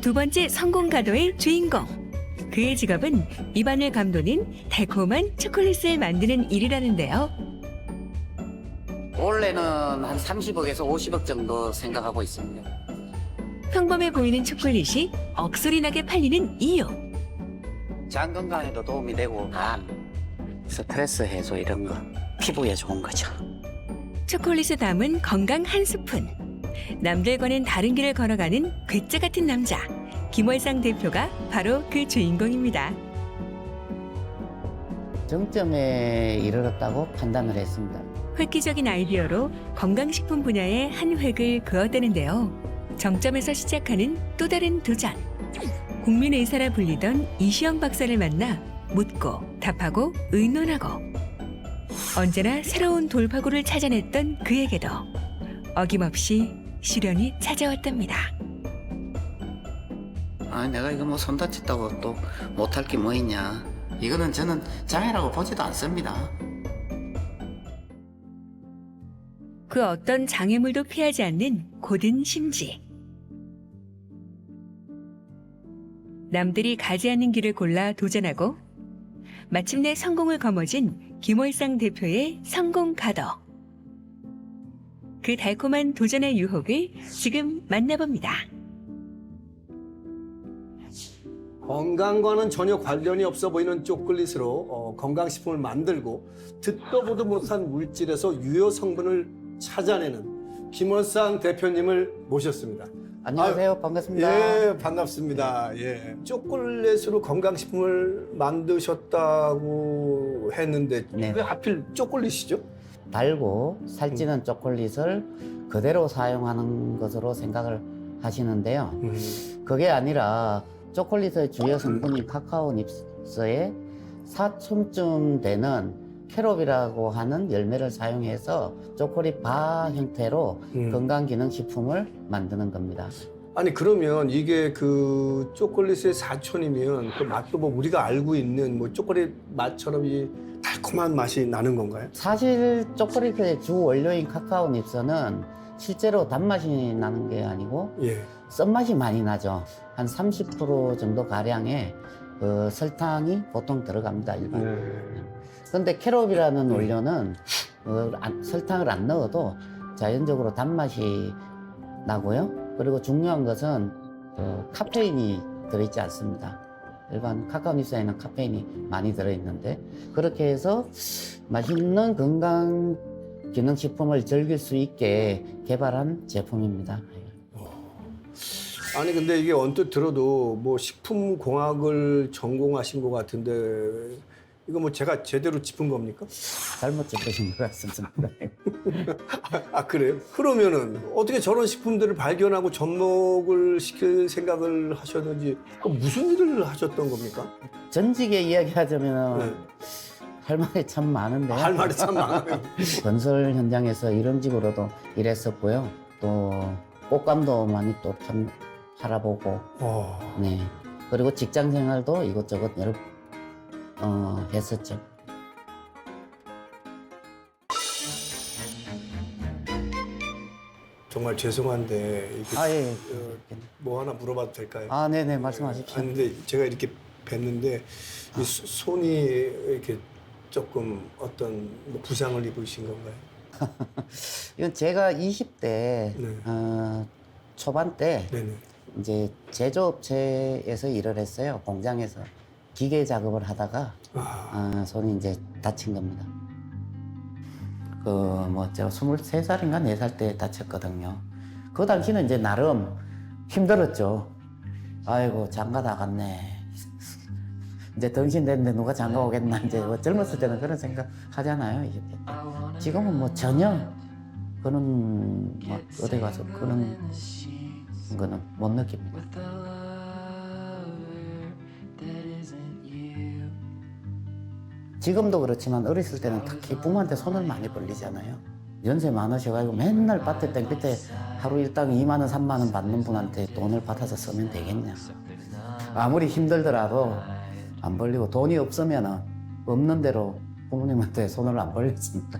두 번째 성공 가도의 주인공. 그의 직업은 입안을 감도는 달콤한 초콜릿을 만드는 일이라는데요. 원래는 한 30억에서 50억 정도 생각하고 있습니다. 평범해 보이는 초콜릿이 억소리 나게 팔리는 이유. 장 건강에도 도움이 되고 간, 스트레스 해소 이런 거 피부에 좋은 거죠. 초콜릿을 담은 건강 한 스푼. 남들과는 다른 길을 걸어가는 괴짜 같은 남자. 김월상 대표가 바로 그 주인공입니다. 정점에 이르렀다고 판단을 했습니다. 획기적인 아이디어로 건강식품 분야의 한 획을 그었다는데요. 정점에서 시작하는 또 다른 도전. 국민의사라 불리던 이시영 박사를 만나 묻고 답하고 의논하고 언제나 새로운 돌파구를 찾아냈던 그에게도 어김없이 시련이 찾아왔답니다. 아, 내가 이거 뭐 손 다쳤다고 또 못할 게 뭐 있냐. 이거는 저는 장애라고 보지도 않습니다. 그 어떤 장애물도 피하지 않는 고든 심지. 남들이 가지 않는 길을 골라 도전하고 마침내 성공을 거머쥔 김월상 대표의 성공 가도. 그 달콤한 도전의 유혹을 지금 만나봅니다. 건강과는 전혀 관련이 없어 보이는 초콜릿으로 건강식품을 만들고 듣도 보도 못한 물질에서 유효 성분을 찾아내는 김월상 대표님을 모셨습니다. 안녕하세요. 반갑습니다. 예, 반갑습니다. 예. 초콜릿으로 건강식품을 만드셨다고 했는데 네. 왜 하필 초콜릿이죠? 달고 살찌는 초콜릿을 그대로 사용하는 것으로 생각을 하시는데요. 그게 아니라 초콜릿의 주요 성분인 카카오 닙스의 4촌쯤 되는 캐롭이라고 하는 열매를 사용해서 초콜릿 바 형태로 건강기능식품을 만드는 겁니다. 아니 그러면 이게 그 초콜릿의 사촌이면 그 맛도 뭐 우리가 알고 있는 뭐 초콜릿 맛처럼 이 달콤한 맛이 나는 건가요? 사실 초콜릿의 주 원료인 카카오 닙스는 실제로 단맛이 나는 게 아니고 예. 쓴맛이 많이 나죠. 한 30% 정도 가량의 그 설탕이 보통 들어갑니다. 일반. 그런데 캐롭이라는 원료는 설탕을 안 넣어도 자연적으로 단맛이 나고요. 그리고 중요한 것은 카페인이 들어있지 않습니다. 일반 카카오 닙스에는 카페인이 많이 들어있는데 그렇게 해서 맛있는 건강 기능식품을 즐길 수 있게 개발한 제품입니다. 아니 근데 이게 언뜻 들어도 뭐 식품공학을 전공하신 것 같은데 이거 뭐 제가 제대로 짚은 겁니까? 잘못 짚으신 것 같습니다. 아 그래요? 그러면은 어떻게 저런 식품들을 발견하고 접목을 시킬 생각을 하셨는지 무슨 일을 하셨던 겁니까? 전직에 이야기하자면 네. 할 말이 참 많은데요. 할 말이 참 많아요. 건설 현장에서 이런직으로도 일했었고요. 또 꽃감도 많이 또 팔아보고, 네. 그리고 직장 생활도 이것저것 여러 했었죠. 정말 죄송한데 이게 예. 뭐 하나 물어봐도 될까요? 네네 말씀하십시오. 근데 제가 이렇게 뵀는데 이 손이 이렇게 조금 어떤 뭐 부상을 입으신 건가요? 이건 제가 20대 네. 초반 때 네네. 이제 제조업체에서 일을 했어요. 공장에서 기계 작업을 하다가 손이 이제 다친 겁니다. 제가 23살인가 4살 때 다쳤거든요. 그 당시는 이제 나름 힘들었죠. 아이고 장가 다 갔네. 이제 덩신 됐는데 누가 장가 오겠나. 이제 젊었을 때는 그런 생각 하잖아요. 20대 때. 지금은 뭐 전혀 그런 막 어디 가서 그런 거는 못 느낍니다. 지금도 그렇지만 어렸을 때는 특히 부모한테 손을 많이 벌리잖아요. 연세 많으셔가지고 맨날 밭에 땡볕에 하루 일당 2만 원, 3만 원 받는 분한테 돈을 받아서 쓰면 되겠냐. 아무리 힘들더라도 안 벌리고 돈이 없으면 없는 대로 부모님한테 손을 안 벌렸습니다.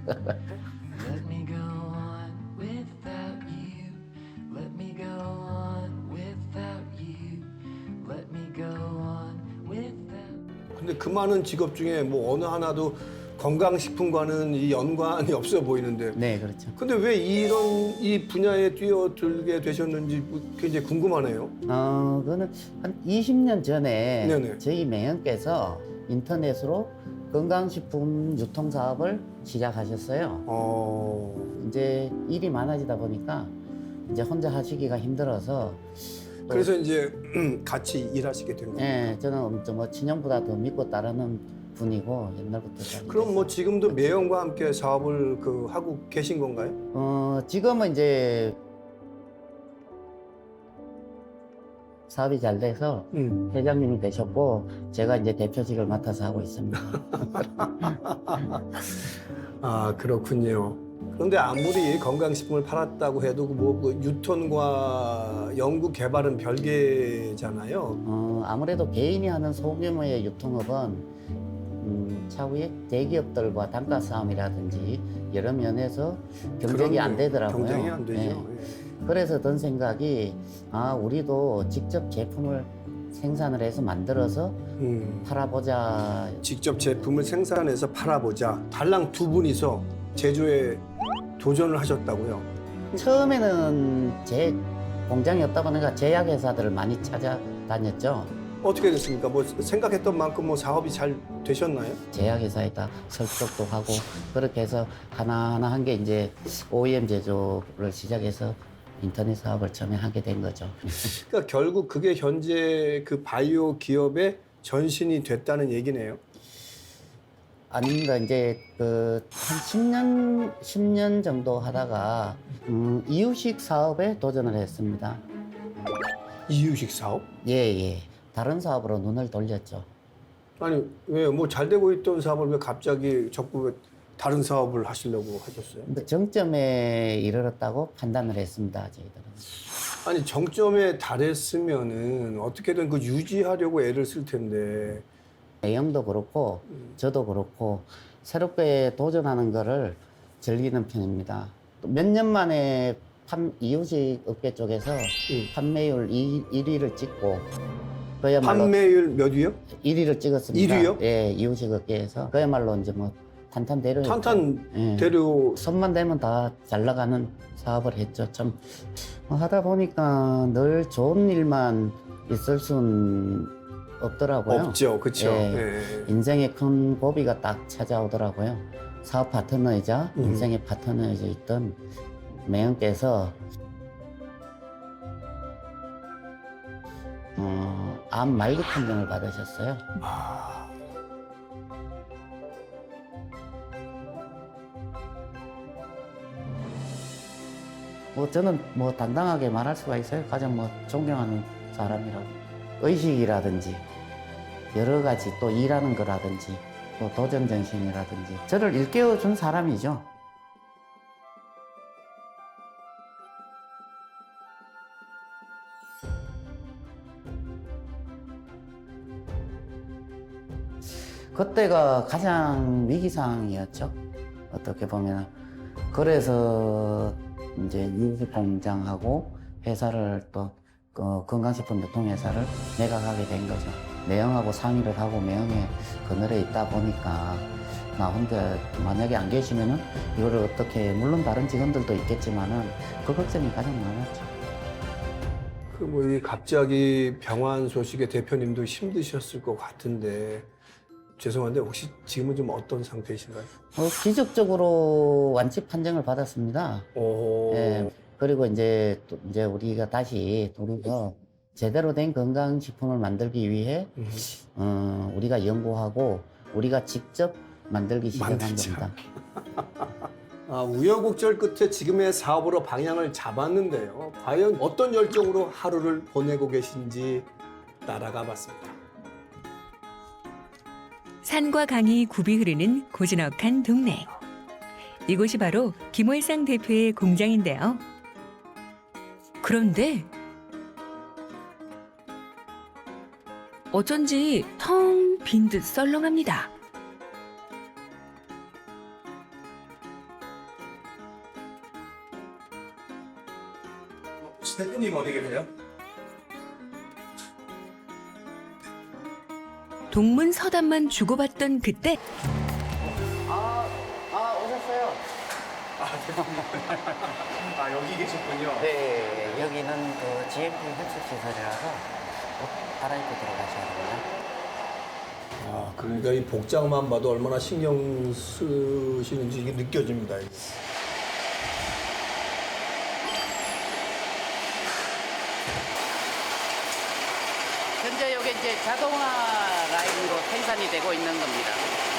근데 그 많은 직업 중에 뭐 어느 하나도 건강식품과는 이 연관이 없어 보이는데. 네, 그렇죠. 근데 왜 이런 이 분야에 뛰어들게 되셨는지 굉장히 궁금하네요. 그거는 한 20년 전에 네네. 저희 매형께서 인터넷으로 건강식품 유통 사업을 시작하셨어요. 이제 일이 많아지다 보니까 이제 혼자 하시기가 힘들어서 그래서 이제 같이 일하시게 된 거예요. 예, 저는 뭐 친형보다 더 믿고 따르는 분이고 옛날부터 잘 그럼 뭐 지금도 매형과 함께 사업을 하고 계신 건가요? 지금은 이제 사업이 잘 돼서 회장님이 되셨고 제가 이제 대표직을 맡아서 하고 있습니다. 아, 그렇군요. 그런데 아무리 건강식품을 팔았다고 해도 그 유통과 연구 개발은 별개잖아요. 아무래도 개인이 하는 소규모의 유통업은 차후에 대기업들과 단가 싸움이라든지 여러 면에서 경쟁이 안 되더라고요. 경쟁이 안 되죠. 예. 그래서 든 생각이 우리도 직접 제품을 생산을 해서 만들어서 팔아보자. 직접 제품을 생산해서 팔아보자. 달랑 두 분이서 제조에 도전을 하셨다고요? 처음에는 제 공장이 없다 보니까 제약회사들을 많이 찾아다녔죠. 어떻게 됐습니까? 뭐 생각했던 만큼 뭐 사업이 잘 되셨나요? 제약회사에다 설득도 하고 그렇게 해서 하나하나 한 게 이제 OEM 제조를 시작해서 인터넷 사업을 처음에 하게 된 거죠. 그러니까 결국 그게 현재 그 바이오 기업의 전신이 됐다는 얘기네요. 아닙니다. 이제 한 10년 정도 하다가 이유식 사업에 도전을 했습니다. 이유식 사업? 예. 다른 사업으로 눈을 돌렸죠. 아니 왜요? 뭐 잘 되고 있던 사업을 왜 갑자기 적극 다른 사업을 하시려고 하셨어요? 근데 정점에 이르렀다고 판단을 했습니다. 저희들은. 아니 정점에 달했으면은 어떻게든 그 유지하려고 애를 쓸 텐데. 매형도 그렇고 저도 그렇고 새롭게 도전하는 거를 즐기는 편입니다. 몇 년 만에 이유식 업계 쪽에서 판매율 1위를 찍고 그야말로 판매율 몇 위요? 1위를 찍었습니다. 1위요? 예, 이유식 업계에서 그야말로 이제 뭐 탄탄대로 탄탄대로. 손만 대면 다 잘 나가는 사업을 했죠. 참 하다 보니까 늘 좋은 일만 있을 순 없더라고요. 없죠, 그렇죠. 예. 인생의 큰 고비가 딱 찾아오더라고요. 사업 파트너이자 인생의 파트너이자 있던 매형께서 암 말기 판정을 받으셨어요. 뭐 저는 뭐 당당하게 말할 수가 있어요. 가장 뭐 존경하는 사람이라고. 의식이라든지 여러 가지 또 일하는 거라든지 또 도전 정신이라든지 저를 일깨워 준 사람이죠. 그때가 가장 위기 상황이었죠. 어떻게 보면 그래서 이제 유식 공장하고 회사를 또 건강식품 유통회사를 매각하게 된 거죠. 매형하고 상의를 하고 매형의 그늘에 있다 보니까 나 혼자 만약에 안 계시면은 이거를 어떻게 물론 다른 직원들도 있겠지만은 그 걱정이 가장 많았죠. 그 뭐 이 갑자기 병환 소식에 대표님도 힘드셨을 것 같은데 죄송한데 혹시 지금은 좀 어떤 상태이신가요? 기적적으로 완치 판정을 받았습니다. 오. 예, 그리고 이제 또 이제 우리가 다시 우리가 제대로 된 건강식품을 만들기 위해 우리가 연구하고 우리가 직접 만들기 시작한 겁니다. 우여곡절 끝에 지금의 사업으로 방향을 잡았는데요. 과연 어떤 열정으로 하루를 보내고 계신지 따라가 봤습니다. 산과 강이 굽이 흐르는 고즈넉한 동네. 이곳이 바로 김월상 대표의 공장인데요. 그런데 어쩐지 텅 빈 듯 썰렁합니다. 대표님 어디 계세요? 동문서답만 주고받던 그때 오셨어요? 아, 여기 계셨군요. 네, 여기는 그 GMP 흡수시설이라서 옷 갈아입고 들어가셔야 됩니다. 아, 그러니까 이 복장만 봐도 얼마나 신경 쓰시는지 이게 느껴집니다. 이게. 현재 이게 이제 자동화 라인으로 생산이 되고 있는 겁니다.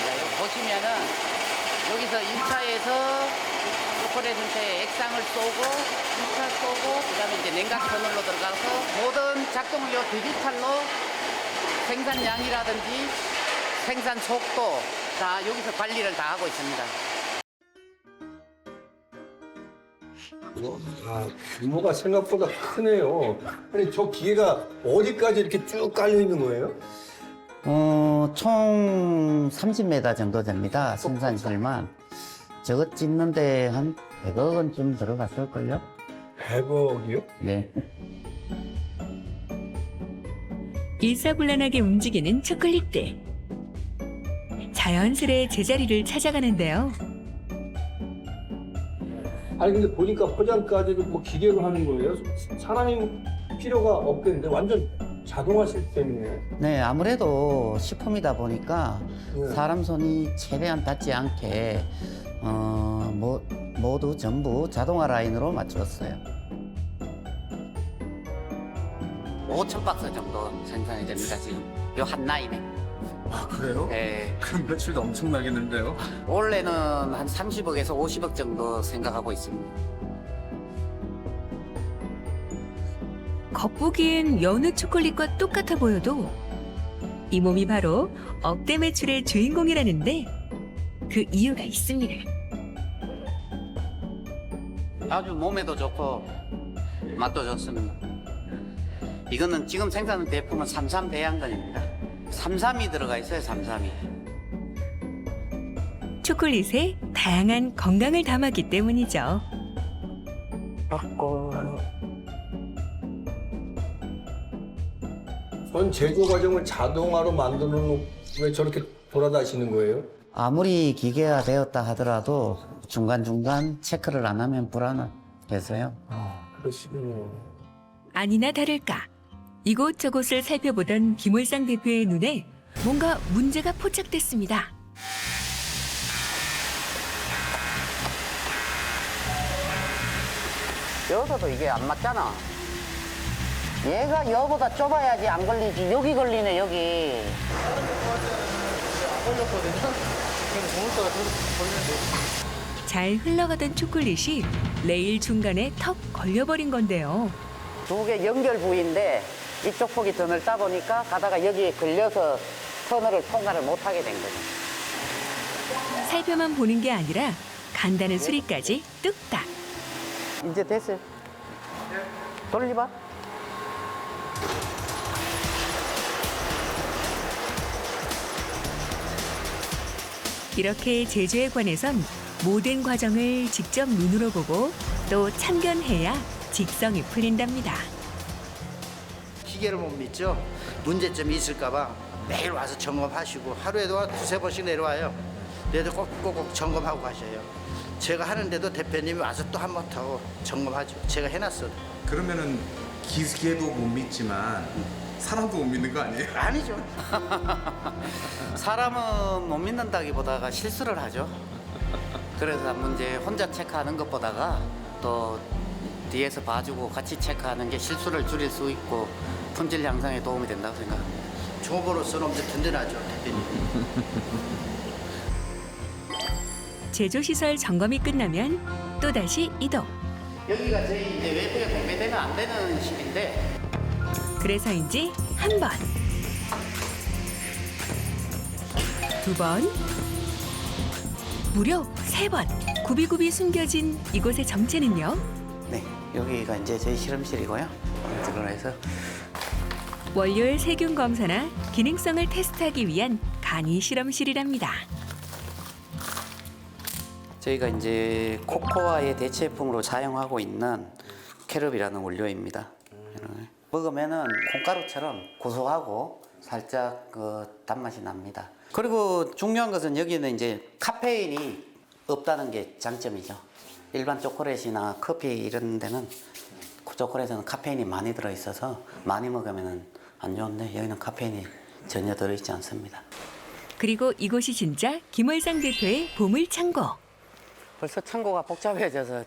여기 보시면은 여기서 1차에서 초콜릿 형태의 액상을 쏘고 2차 쏘고 그다음에 이제 냉각 터널로 들어가서 모든 작동을 요 디지털로 생산량이라든지 생산 속도 다 여기서 관리를 다 하고 있습니다. 아, 규모가 생각보다 크네요. 아니, 저 기계가 어디까지 이렇게 쭉 깔려 있는 거예요? 총 30m 정도 됩니다. 생산실만. 저것 짓는데 한 100억 원쯤 들어갔을걸요? 100억이요? 네. 일사불란하게 움직이는 초콜릿들. 자연스레 제자리를 찾아가는데요. 아니, 근데 보니까 포장까지도 뭐 기계로 하는 거예요? 사람이 필요가 없겠는데 완전 자동화 시스템이네요. 네, 아무래도 식품이다 보니까 네. 사람 손이 최대한 닿지 않게 모두 전부 자동화 라인으로 맞추었어요. 5,000박스 정도 생산이 됩니다, 지금. 요 한 라인에. 아, 그래요? 예. 그럼 매출도 엄청나겠는데요? 원래는 한 30억에서 50억 정도 생각하고 있습니다. 겉보기엔 여느 초콜릿과 똑같아 보여도 이 몸이 바로 억대 매출의 주인공이라는데 그 이유가 있습니다. 아주 몸에도 좋고 맛도 좋습니다. 이거는 지금 생산한 제품은 삼삼 배양근입니다. 삼삼이 들어가 있어요, 삼삼이. 초콜릿에 다양한 건강을 담았기 때문이죠. 전 제조 과정을 자동화로 만드는 왜 저렇게 돌아다니시는 거예요? 아무리 기계화되었다 하더라도 중간중간 체크를 안 하면 불안해서요. 그러시군요. 아니나 다를까 이곳저곳을 살펴보던 김월상 대표의 눈에 뭔가 문제가 포착됐습니다. 여기서도 이게 안 맞잖아. 얘가 여보다 좁아야지 안 걸리지. 여기 걸리네, 여기. 잘 흘러가던 초콜릿이 레일 중간에 턱 걸려버린 건데요. 두 개 연결 부위인데 이쪽 폭이 더 넓다 보니까 가다가 여기에 걸려서 터널을 통과를 못하게 된 거죠. 살펴만 보는 게 아니라 간단한 수리까지 뚝딱. 이제 됐어요. 돌려봐. 이렇게 제조에 관해선 모든 과정을 직접 눈으로 보고 또 참견해야 직성이 풀린답니다. 기계를 못 믿죠. 문제점이 있을까봐 매일 와서 점검하시고 하루에도 두세 번씩 내려와요. 내도 꼭 점검하고 가셔요. 제가 하는데도 대표님이 와서 또 한 번 더 점검하죠. 제가 해놨어요. 그러면은 기계도 못 믿지만 사람도 못 믿는 거 아니에요? 아니죠. 사람은 못 믿는다기보다가 실수를 하죠. 그래서 문제 혼자 체크하는 것보다가 또 뒤에서 봐주고 같이 체크하는 게 실수를 줄일 수 있고 품질 향상에 도움이 된다고 생각합니다. 종업원으로서는 엄청 든든하죠, 대표님. 제조시설 점검이 끝나면 또다시 이동. 여기가 저희 이제 외부에 공개되면 안 되는 실인데 그래서인지 한 번, 두 번, 무려 3번 굽이굽이 숨겨진 이곳의 정체는요. 네, 여기가 이제 저희 실험실이고요. 들어가서 원료의 세균 검사나 기능성을 테스트하기 위한 간이 실험실이랍니다. 저희가 이제 코코아의 대체품으로 사용하고 있는 캐럽이라는 원료입니다. 먹으면은 콩가루처럼 고소하고 살짝 그 단맛이 납니다. 그리고 중요한 것은 여기는 이제 카페인이 없다는 게 장점이죠. 일반 초콜릿이나 커피 이런 데는 초콜릿에는 카페인이 많이 들어있어서 많이 먹으면 안 좋은데 여기는 카페인이 전혀 들어있지 않습니다. 그리고 이곳이 진짜 김월상 대표의 보물창고. 벌써 창고가 복잡해져서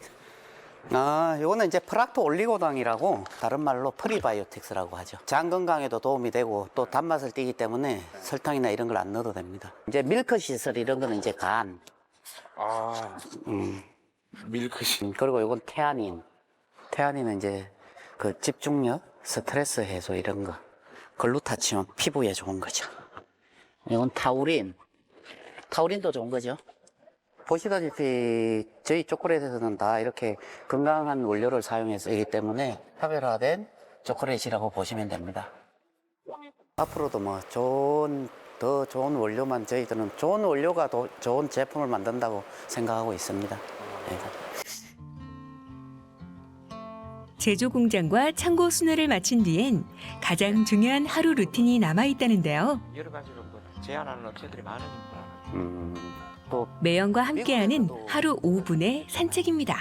이거는 이제 프락토 올리고당이라고 다른 말로 프리바이오틱스라고 하죠. 장 건강에도 도움이 되고 또 단맛을 띠기 때문에 설탕이나 이런 걸 안 넣어도 됩니다. 이제 밀크 시슬 이런 거는 이제 간. 밀크시. 그리고 이건 태아닌. 태아닌은 이제 그 집중력, 스트레스 해소 이런 거. 글루타치온 피부에 좋은 거죠. 이건 타우린. 타우린도 좋은 거죠. 보시다시피 저희 초콜릿에서는 다 이렇게 건강한 원료를 사용해서 쓰기 때문에 차별화된 초콜릿이라고 보시면 됩니다. 앞으로도 뭐 더 좋은 원료만 저희들은 좋은 원료가 좋은 제품을 만든다고 생각하고 있습니다. 네. 제조 공장과 창고 순회를 마친 뒤엔 가장 중요한 하루 루틴이 남아 있다는데요. 여러 가지로 뭐 제안하는 업체들이 많으니까. 또 매형과 함께하는 하루 5분의 산책입니다.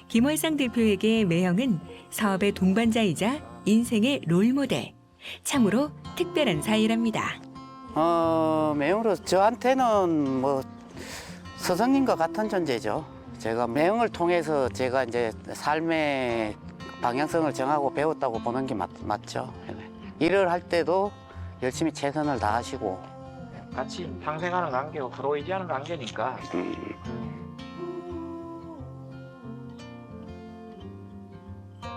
김월상 대표에게 매형은 사업의 동반자이자 인생의 롤모델, 참으로 특별한 사이랍니다. 매형으로 저한테는 뭐 스승님과 같은 존재죠. 제가 매형을 통해서 제가 이제 삶의 방향성을 정하고 배웠다고 보는 게 맞죠. 일을 할 때도 열심히 최선을 다하시고 같이 상생하는 관계고 서로 의지하는 관계니까.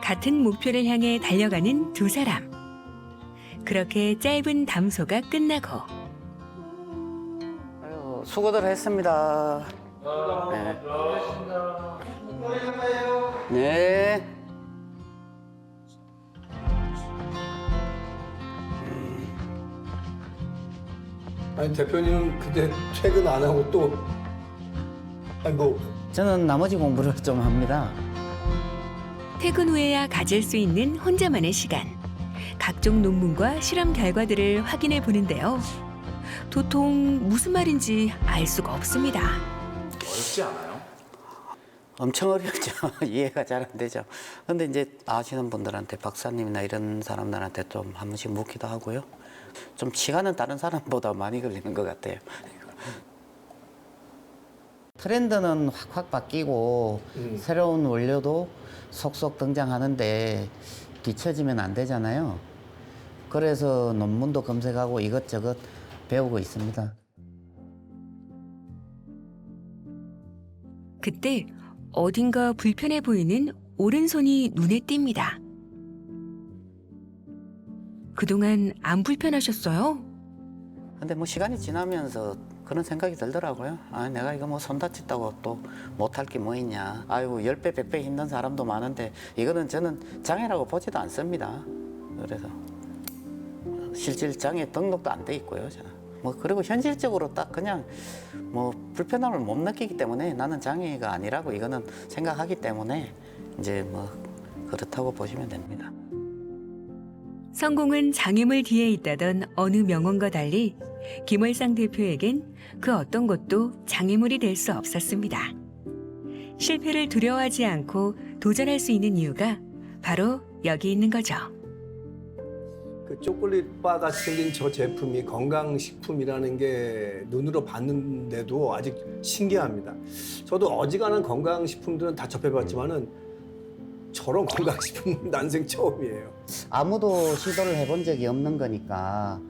같은 목표를 향해 달려가는 두 사람. 그렇게 짧은 담소가 끝나고 아유, 수고들 했습니다. 네. 네. 아니 대표님은 근데 퇴근 안 하고 또 아이고 저는 나머지 공부를 좀 합니다. 퇴근 후에야 가질 수 있는 혼자만의 시간. 각종 논문과 실험 결과들을 확인해 보는데요. 도통 무슨 말인지 알 수가 없습니다. 어렵지 않아요? 엄청 어렵죠. 이해가 잘 안 되죠. 근데 이제 아시는 분들한테 박사님이나 이런 사람들한테 좀 한 번씩 묻기도 하고요. 좀 시간은 다른 사람보다 많이 걸리는 것 같아요. 트렌드는 확확 바뀌고 새로운 원료도 속속 등장하는데 뒤처지면 안 되잖아요. 그래서 논문도 검색하고 이것저것 배우고 있습니다. 그때 어딘가 불편해 보이는 오른손이 눈에 띕니다. 그동안 안 불편하셨어요? 근데 뭐 시간이 지나면서 그런 생각이 들더라고요. 아, 내가 이거 뭐 손 다쳤다고 또 못할 게 뭐 있냐. 아이고 10배, 100배 힘든 사람도 많은데 이거는 저는 장애라고 보지도 않습니다. 그래서 실질 장애 등록도 안 돼 있고요, 저는. 뭐 그리고 현실적으로 딱 그냥 뭐 불편함을 못 느끼기 때문에 나는 장애가 아니라고 이거는 생각하기 때문에 이제 뭐 그렇다고 보시면 됩니다. 성공은 장애물 뒤에 있다던 어느 명언과 달리 김월상 대표에겐 그 어떤 것도 장애물이 될 수 없었습니다. 실패를 두려워하지 않고 도전할 수 있는 이유가 바로 여기 있는 거죠. 그 초콜릿 바 같이 생긴 저 제품이 건강식품이라는 게 눈으로 봤는데도 아직 신기합니다. 저도 어지간한 건강식품들은 다 접해봤지만은 저런 건강식품은 난생 처음이에요. 아무도 시도를 해본 적이 없는 거니까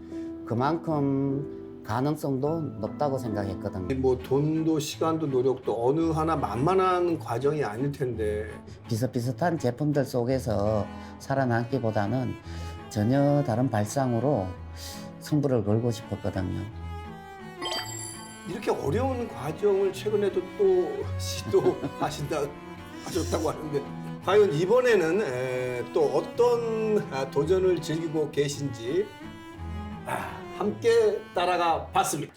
그만큼 가능성도 높다고 생각했거든요. 뭐 돈도 시간도 노력도 어느 하나 만만한 과정이 아닐 텐데 비슷비슷한 제품들 속에서 살아남기보다는 전혀 다른 발상으로 승부를 걸고 싶었거든요. 이렇게 어려운 과정을 최근에도 또 시도하셨다고 하는데 과연 이번에는 또 어떤 도전을 즐기고 계신지 함께 따라가 봤습니다.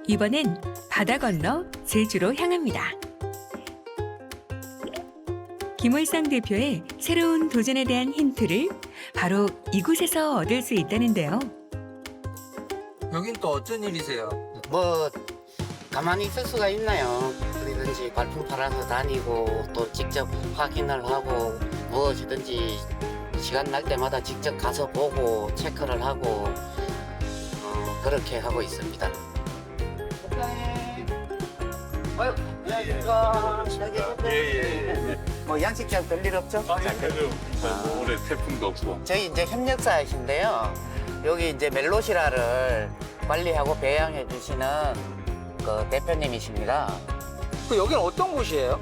이번엔 바다 건너 제주로 향합니다. 김월상 대표의 새로운 도전에 대한 힌트를 바로 이곳에서 얻을 수 있다는데요. 여긴 또 어쩐 일이세요? 뭐 가만히 있을 수가 있나요? 어디든지 발품 팔아서 다니고 또 직접 확인을 하고 무엇이든지 시간 날 때마다 직접 가서 보고 체크를 하고 그렇게 하고 있습니다. 뭐 양식장 별일 없죠? 올해 태풍도 없고. 저희 이제 협력사이신데요. 여기 이제 멜로시라를 관리하고 배양해 주시는 그 대표님이십니다. 그 여긴 어떤 곳이에요?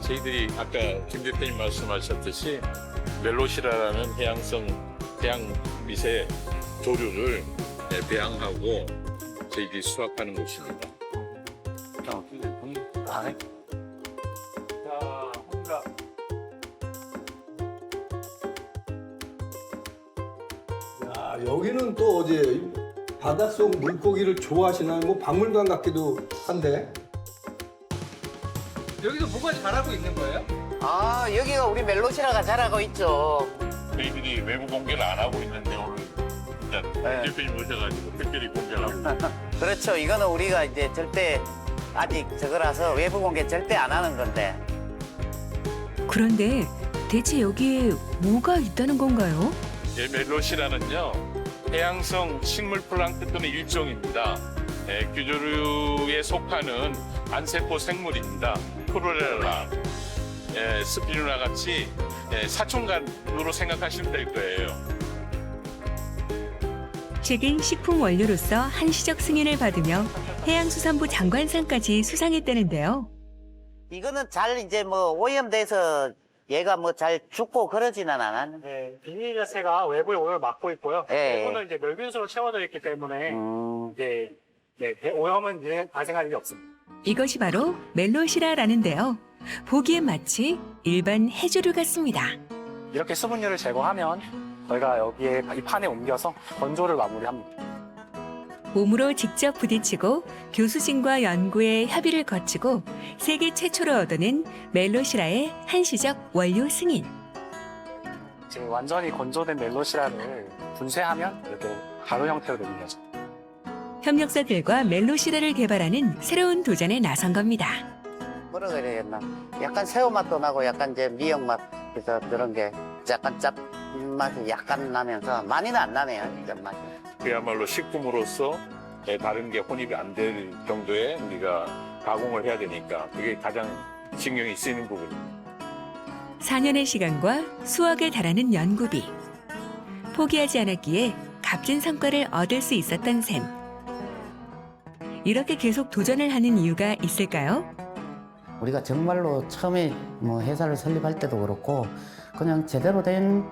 저희들이 아까 김 대표님 말씀하셨듯이 멜로시라라는 해양성 해양 미세 조류를 배양하고 저희들이 수확하는 곳입니다. 여기는 또 어제 바닷속 물고기를 좋아하시나요? 뭐 박물관 같기도 한데. 여기서 뭐가 잘하고 있는 거예요? 여기가 우리 멜로시라가 잘하고 있죠. 저희들이 외부 공개를 안 하고 있는데 오늘 진짜 대표님 오셔가지고 특별히 공개를 하고. 그렇죠. 이거는 우리가 이제 절대 아직 저거라서 외부 공개 절대 안 하는 건데. 그런데 대체 여기에 뭐가 있다는 건가요? 멜로시라는요 해양성 식물 플랑크톤의 일종입니다. 규조류에 속하는 안세포 생물입니다. 크로렐라, 스피루나 같이 사촌간으로 생각하시면 될 거예요. 최근 식품 원료로서 한시적 승인을 받으며 해양수산부 장관상까지 수상했다는데요. 이거는 잘 이제 뭐 오염돼서 얘가 뭐 잘 죽고 그러지는 않았는데. 네, 비닐 자체가 외부의 오염을 막고 있고요. 네. 내부는 이제 멸균수로 채워져 있기 때문에 이제 오염은 이제 발생할 일이 없습니다. 이것이 바로 멜로시라라는데요. 보기엔 마치 일반 해조류 같습니다. 이렇게 수분율을 제거하면 저희가 여기에 이 판에 옮겨서 건조를 마무리합니다. 몸으로 직접 부딪히고 교수진과 연구의 협의를 거치고 세계 최초로 얻어낸 멜로시라의 한시적 원료 승인. 지금 완전히 건조된 멜로시라를 분쇄하면 이렇게 가루 형태로 되는 거죠. 협력사들과 멜로시라를 개발하는 새로운 도전에 나선 겁니다. 뭐라 그래야 되나? 약간 새우 맛도 나고 약간 이제 미역 맛 그래서 그런 게 약간 짭맛이 약간 나면서 많이는 안 나네요. 짭맛이. 그야말로 식품으로서 다른 게 혼입이 안 될 정도의 우리가 가공을 해야 되니까 그게 가장 신경이 쓰이는 부분입니다. 4년의 시간과 수억에 달하는 연구비. 포기하지 않았기에 값진 성과를 얻을 수 있었던 셈. 이렇게 계속 도전을 하는 이유가 있을까요? 우리가 정말로 처음에 뭐 회사를 설립할 때도 그렇고 그냥 제대로 된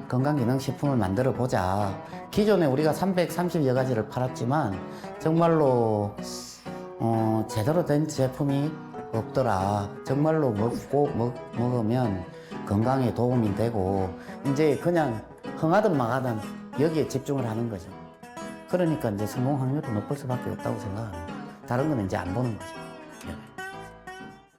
건강기능식품을 만들어 보자. 기존에 우리가 330여 가지를 팔았지만 정말로 제대로 된 제품이 없더라. 정말로 먹으면 건강에 도움이 되고 이제 그냥 흥하든 망하든 여기에 집중을 하는 거죠. 그러니까 이제 성공 확률이 높을 수밖에 없다고 생각합니다. 다른 건 이제 안 보는 거죠.